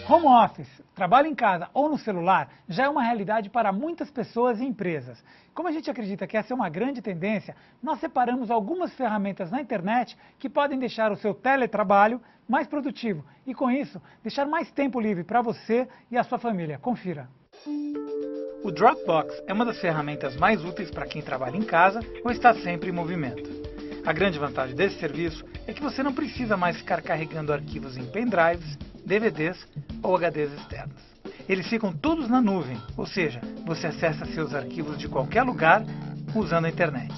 Home office, trabalho em casa ou no celular, já é uma realidade para muitas pessoas e empresas. Como a gente acredita que essa é uma grande tendência, nós separamos algumas ferramentas na internet que podem deixar o seu teletrabalho mais produtivo e, com isso, deixar mais tempo livre para você e a sua família. Confira. O Dropbox é uma das ferramentas mais úteis para quem trabalha em casa ou está sempre em movimento. A grande vantagem desse serviço é que você não precisa mais ficar carregando arquivos em pendrives, DVDs ou HDs externos. Eles ficam todos na nuvem, ou seja, você acessa seus arquivos de qualquer lugar usando a internet.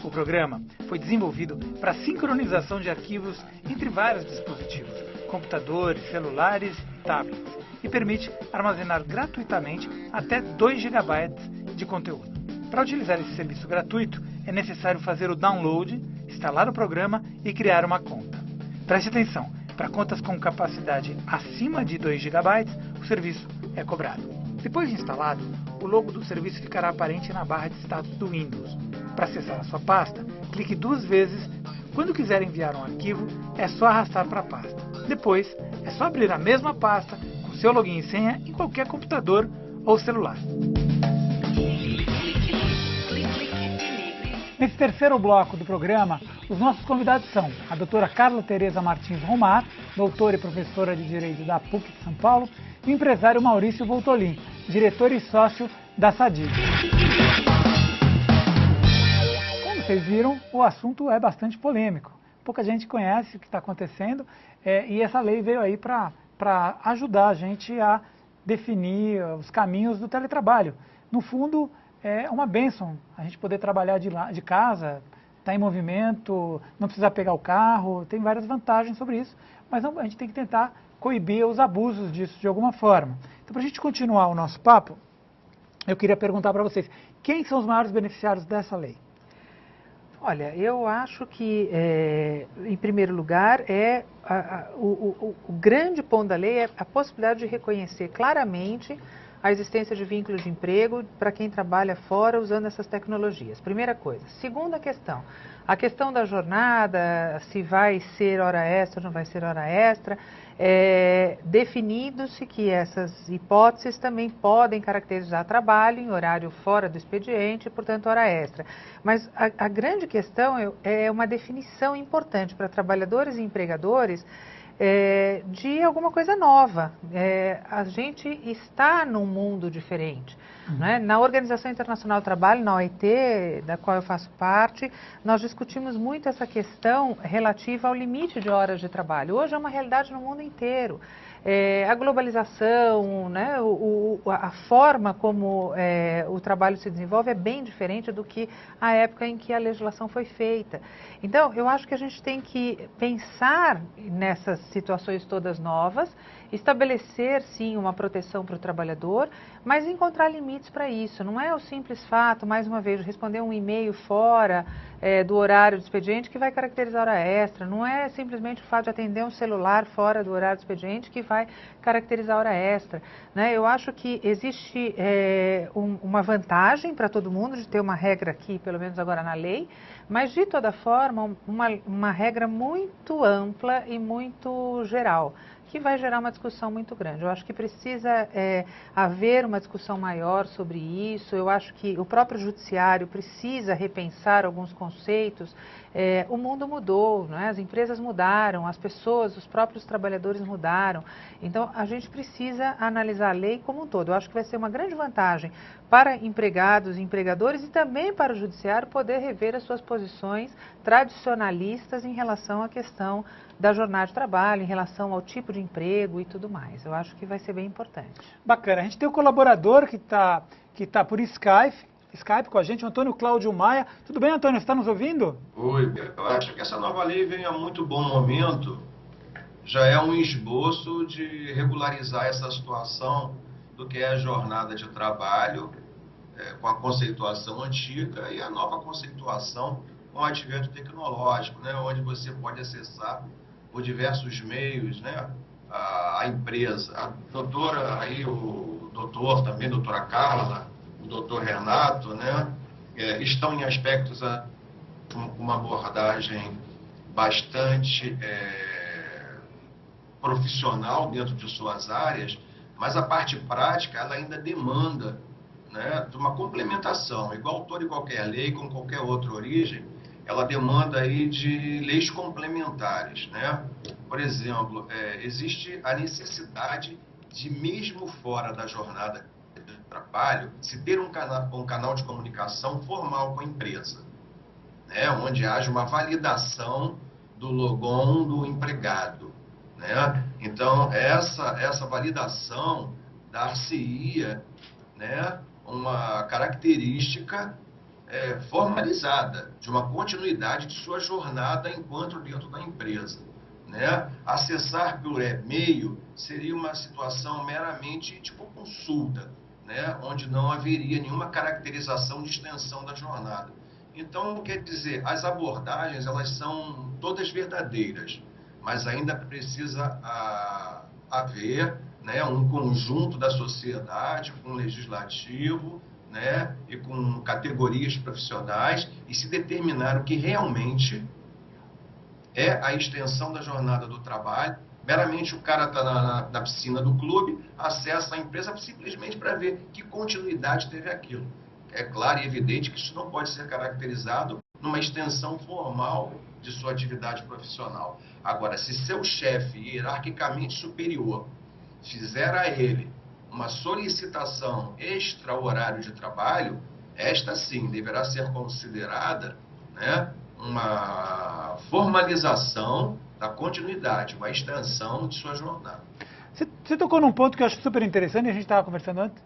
O programa foi desenvolvido para sincronização de arquivos entre vários dispositivos, computadores, celulares e tablets, e permite armazenar gratuitamente até 2 GB de conteúdo. Para utilizar esse serviço gratuito, é necessário fazer o download, instalar o programa e criar uma conta. Preste atenção, para contas com capacidade acima de 2 GB, o serviço é cobrado. Depois de instalado, o logo do serviço ficará aparente na barra de status do Windows. Para acessar a sua pasta, clique 2 vezes. Quando quiser enviar um arquivo, é só arrastar para a pasta. Depois, é só abrir a mesma pasta com seu login e senha em qualquer computador ou celular. Nesse terceiro bloco do programa, os nossos convidados são a doutora Carla Tereza Martins Romar, doutora e professora de Direito da PUC de São Paulo, e o empresário Maurício Voltolin, diretor e sócio da Sadig. Como vocês viram, o assunto é bastante polêmico. Pouca gente conhece o que está acontecendo e essa lei veio aí para ajudar a gente a definir os caminhos do teletrabalho. No fundo, é uma bênção a gente poder trabalhar de casa, estar em movimento, não precisar pegar o carro, tem várias vantagens sobre isso, mas a gente tem que tentar coibir os abusos disso de alguma forma. Então, para a gente continuar o nosso papo, eu queria perguntar para vocês, quem são os maiores beneficiários dessa lei? Olha, eu acho que, em primeiro lugar, o grande ponto da lei é a possibilidade de reconhecer claramente a existência de vínculos de emprego para quem trabalha fora usando essas tecnologias. Primeira coisa. Segunda questão, a questão da jornada, se vai ser hora extra ou não vai ser hora extra, definindo-se que essas hipóteses também podem caracterizar trabalho em horário fora do expediente, portanto, hora extra. Mas a grande questão é uma definição importante para trabalhadores e empregadores de alguma coisa nova. A gente está num mundo diferente. Né? Na Organização Internacional do Trabalho, na OIT, da qual eu faço parte, nós discutimos muito essa questão relativa ao limite de horas de trabalho. Hoje é uma realidade no mundo inteiro. A globalização, né, a forma como o trabalho se desenvolve é bem diferente do que a época em que a legislação foi feita. Então, eu acho que a gente tem que pensar nessas situações todas novas, estabelecer, sim, uma proteção para o trabalhador, mas encontrar limites para isso. Não é o simples fato, mais uma vez, de responder um e-mail fora do horário do expediente que vai caracterizar hora extra. Não é simplesmente o fato de atender um celular fora do horário do expediente que vai caracterizar hora extra. Né? Eu acho que existe uma vantagem para todo mundo de ter uma regra aqui, pelo menos agora na lei, mas de toda forma uma regra muito ampla e muito geral, que vai gerar uma discussão muito grande. Eu acho que precisa haver uma discussão maior sobre isso. Eu acho que o próprio judiciário precisa repensar alguns conceitos. O mundo mudou, né? As empresas mudaram, as pessoas, os próprios trabalhadores mudaram. Então, a gente precisa analisar a lei como um todo. Eu acho que vai ser uma grande vantagem para empregados e empregadores e também para o judiciário poder rever as suas posições tradicionalistas em relação à questão da jornada de trabalho, em relação ao tipo de emprego e tudo mais. Eu acho que vai ser bem importante. Bacana. A gente tem um colaborador que tá por Skype com a gente, o Antônio Cláudio Maia. Tudo bem, Antônio? Você está nos ouvindo? Oi, eu acho que essa nova lei vem a muito bom momento. Já é um esboço de regularizar essa situação do que é a jornada de trabalho, com a conceituação antiga e a nova conceituação com o advento tecnológico, né, onde você pode acessar por diversos meios, né, a empresa. A doutora, aí o doutor também, doutora Carla, o doutor Renato, né, estão em aspectos com uma abordagem bastante profissional dentro de suas áreas, mas a parte prática ela ainda demanda, né, de uma complementação, igual toda e qualquer lei, com qualquer outra origem, ela demanda aí de leis complementares, né? Por exemplo, existe a necessidade de, mesmo fora da jornada de trabalho, se ter um canal de comunicação formal com a empresa, né? Onde haja uma validação do logon do empregado, né? Então, essa validação dar-se-ia, né, uma característica formalizada de uma continuidade de sua jornada enquanto dentro da empresa, né? Acessar por e-mail seria uma situação meramente tipo consulta, né? Onde não haveria nenhuma caracterização de extensão da jornada. Então, quer dizer, as abordagens elas são todas verdadeiras, mas ainda precisa haver, né, um conjunto da sociedade com legislativo, né, e com categorias profissionais e se determinar o que realmente é a extensão da jornada do trabalho. Meramente o cara está na piscina do clube, acessa a empresa simplesmente para ver que continuidade teve aquilo. É claro e evidente que isso não pode ser caracterizado numa extensão formal de sua atividade profissional. Agora, se seu chefe hierarquicamente superior fizer a ele uma solicitação extra-horário de trabalho, esta sim deverá ser considerada, né, uma formalização da continuidade, uma extensão de sua jornada. Você tocou num ponto que eu acho super interessante, a gente estava conversando antes,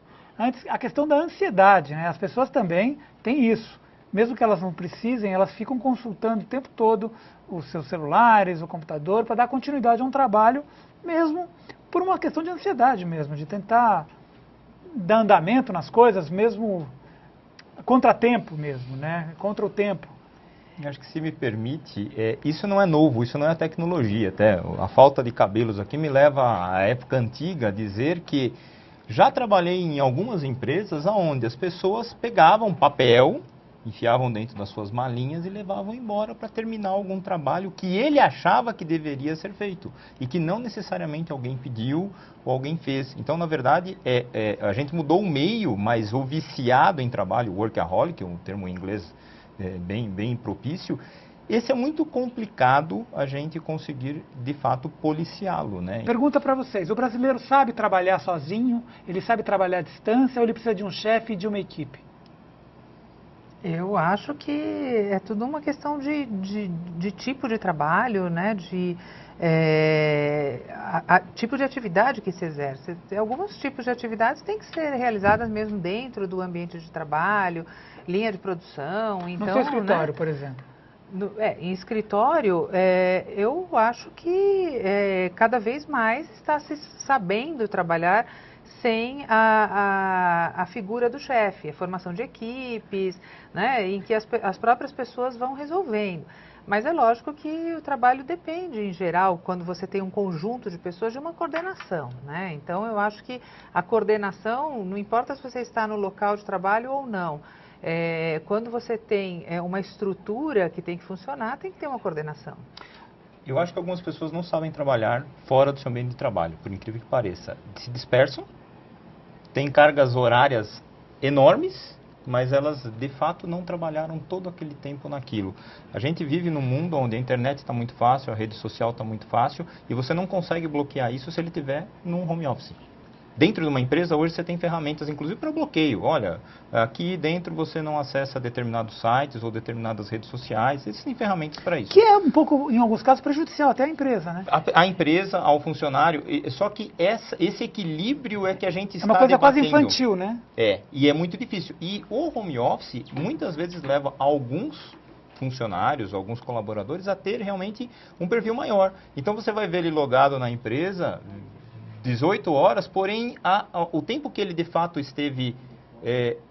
a questão da ansiedade, né? As pessoas também têm isso. Mesmo que elas não precisem, elas ficam consultando o tempo todo os seus celulares, o computador, para dar continuidade a um trabalho, mesmo por uma questão de ansiedade mesmo, de tentar dar andamento nas coisas, mesmo contratempo mesmo, né? Contra o tempo. Acho que, se me permite, isso não é novo, isso não é tecnologia até. A falta de cabelos aqui me leva à época antiga a dizer que já trabalhei em algumas empresas onde as pessoas pegavam papel, enfiavam dentro das suas malinhas e levavam embora para terminar algum trabalho que ele achava que deveria ser feito e que não necessariamente alguém pediu ou alguém fez. Então, na verdade, a gente mudou o meio, mas o viciado em trabalho, workaholic, um termo em inglês bem propício, esse é muito complicado a gente conseguir, de fato, policiá-lo, né? Pergunta para vocês, o brasileiro sabe trabalhar sozinho? Ele sabe trabalhar à distância ou ele precisa de um chefe e de uma equipe? Eu acho que é tudo uma questão de tipo de trabalho, né? Tipo de atividade que se exerce. Alguns tipos de atividades têm que ser realizadas mesmo dentro do ambiente de trabalho, linha de produção. Então, no seu escritório, né? por exemplo. Em escritório, eu acho que cada vez mais está se sabendo trabalhar sem a figura do chefe, a formação de equipes, né, em que as próprias pessoas vão resolvendo. Mas é lógico que o trabalho depende, em geral, quando você tem um conjunto de pessoas, de uma coordenação, né? Então, eu acho que a coordenação, não importa se você está no local de trabalho ou não, quando você tem uma estrutura que tem que funcionar, tem que ter uma coordenação. Eu acho que algumas pessoas não sabem trabalhar fora do seu ambiente de trabalho, por incrível que pareça. Se dispersam, têm cargas horárias enormes, mas elas de fato não trabalharam todo aquele tempo naquilo. A gente vive num mundo onde a internet está muito fácil, a rede social está muito fácil, e você não consegue bloquear isso se ele estiver num home office. Dentro de uma empresa, hoje você tem ferramentas, inclusive para bloqueio. Olha, aqui dentro você não acessa determinados sites ou determinadas redes sociais. Existem ferramentas para isso. Que é um pouco, em alguns casos, prejudicial até à empresa, né? A empresa, ao funcionário. Só que esse equilíbrio é que a gente está debatendo. É uma coisa debatendo. quase infantil, né? E é muito difícil. E o home office, muitas vezes, leva alguns funcionários, alguns colaboradores, a ter realmente um perfil maior. Então, você vai ver ele logado na empresa 18 horas, porém, o tempo que ele de fato esteve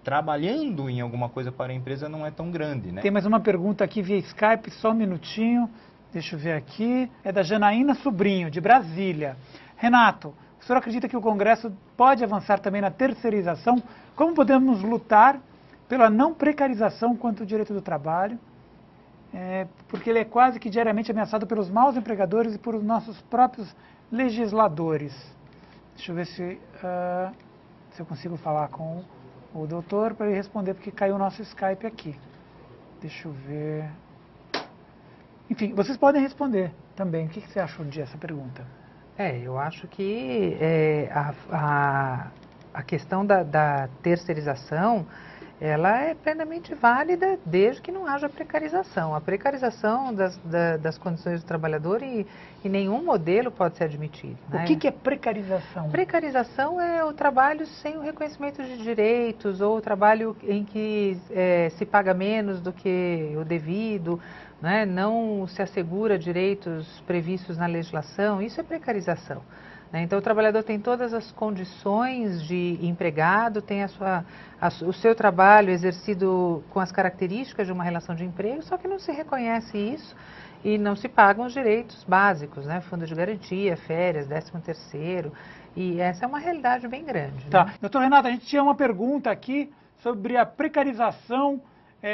trabalhando em alguma coisa para a empresa não é tão grande, né? Tem mais uma pergunta aqui via Skype, só um minutinho. Deixa eu ver aqui. É da Janaína Sobrinho, de Brasília. Renato, o senhor acredita que o Congresso pode avançar também na terceirização? Como podemos lutar pela não precarização quanto ao direito do trabalho? porque ele é quase que diariamente ameaçado pelos maus empregadores e por nossos próprios legisladores. Deixa eu ver se eu consigo falar com o doutor para ele responder, porque caiu o nosso Skype aqui. Deixa eu ver. Enfim, vocês podem responder também. O que você achou dessa pergunta? Eu acho que a questão da terceirização, ela é plenamente válida desde que não haja precarização. A precarização das condições do trabalhador em nenhum modelo pode ser admitido. O que é precarização? Precarização é o trabalho sem o reconhecimento de direitos, ou o trabalho em que se paga menos do que o devido, né? Não se assegura direitos previstos na legislação. Isso é precarização. Então, o trabalhador tem todas as condições de empregado, tem o seu trabalho exercido com as características de uma relação de emprego, só que não se reconhece isso e não se pagam os direitos básicos, né? Fundo de garantia, férias, 13º, e essa é uma realidade bem grande. Tá. Né? Doutor Renato, a gente tinha uma pergunta aqui sobre a precarização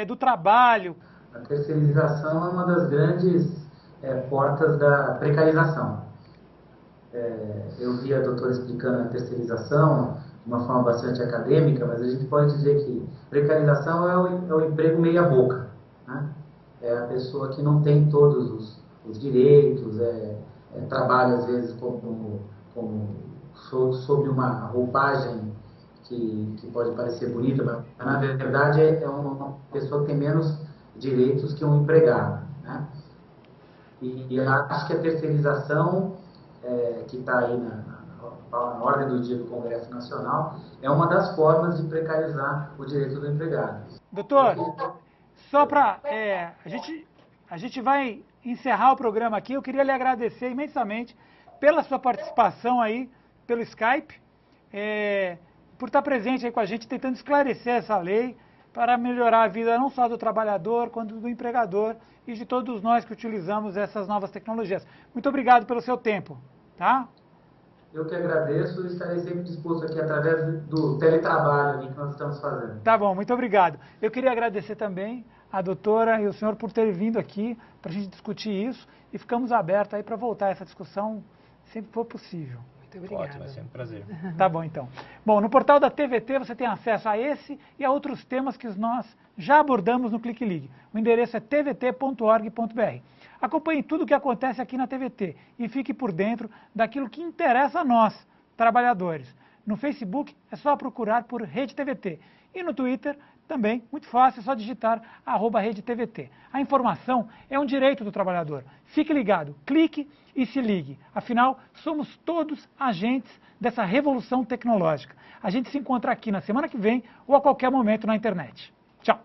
do trabalho. A terceirização é uma das grandes portas da precarização. Eu vi a doutora explicando a terceirização de uma forma bastante acadêmica, mas a gente pode dizer que precarização é o emprego meia boca, né? É a pessoa que não tem todos os direitos, trabalha às vezes sob uma roupagem que pode parecer bonita, mas na verdade é uma pessoa que tem menos direitos que um empregado, né? E eu acho que a terceirização que está aí na ordem do dia do Congresso Nacional, é uma das formas de precarizar o direito do empregado. Doutor, só para... a gente vai encerrar o programa aqui. Eu queria lhe agradecer imensamente pela sua participação aí, pelo Skype, por estar presente aí com a gente, tentando esclarecer essa lei para melhorar a vida não só do trabalhador, quanto do empregador e de todos nós que utilizamos essas novas tecnologias. Muito obrigado pelo seu tempo, tá? Eu que agradeço e estarei sempre disposto aqui através do teletrabalho que nós estamos fazendo. Tá bom, muito obrigado. Eu queria agradecer também a doutora e o senhor por terem vindo aqui para a gente discutir isso e ficamos abertos aí para voltar a essa discussão sempre que for possível. Muito obrigada. Ótimo, vai ser um prazer. Tá bom, então. Bom, no portal da TVT você tem acesso a esse e a outros temas que nós já abordamos no Clique Ligue. O endereço é tvt.org.br. Acompanhe tudo o que acontece aqui na TVT e fique por dentro daquilo que interessa a nós, trabalhadores. No Facebook é só procurar por Rede TVT. E no Twitter também, muito fácil, é só digitar @RedeTVT. A informação é um direito do trabalhador. Fique ligado, clique e se ligue. Afinal, somos todos agentes dessa revolução tecnológica. A gente se encontra aqui na semana que vem ou a qualquer momento na internet. Tchau!